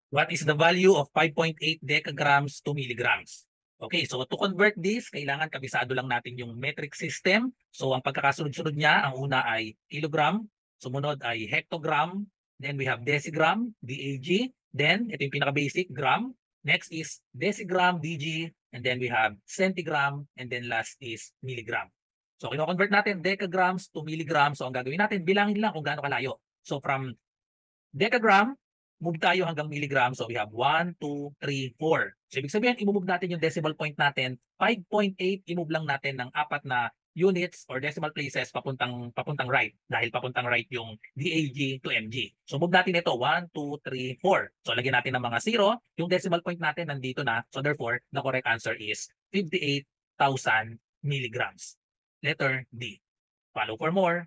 What is the value of 5.8 decagrams to milligrams? Okay, so to convert this, kailangan kabisado lang natin yung metric system. So ang pagkakasunod-sunod niya, ang una ay kilogram, sumunod ay hectogram, then we have decigram, DAG, then ito yung pinaka-basic, gram. Next is decigram, DG, and then we have centigram, and then last is milligram. So kino-convert natin decagrams to milligrams. So ang gagawin natin, bilangin lang kung gaano kalayo. So from decagram, move tayo hanggang milligram. So we have 1, 2, 3, 4. So ibig sabihin, i-move natin yung decimal point natin. 5.8, i-move lang natin ng 4 na units or decimal places papuntang right. Dahil papuntang right yung DAG to MG. So move natin ito, 1, 2, 3, 4. So lagyan natin ng mga 0. Yung decimal point natin nandito na. So therefore, the correct answer is 58,000 milligrams. Letter D. Follow for more.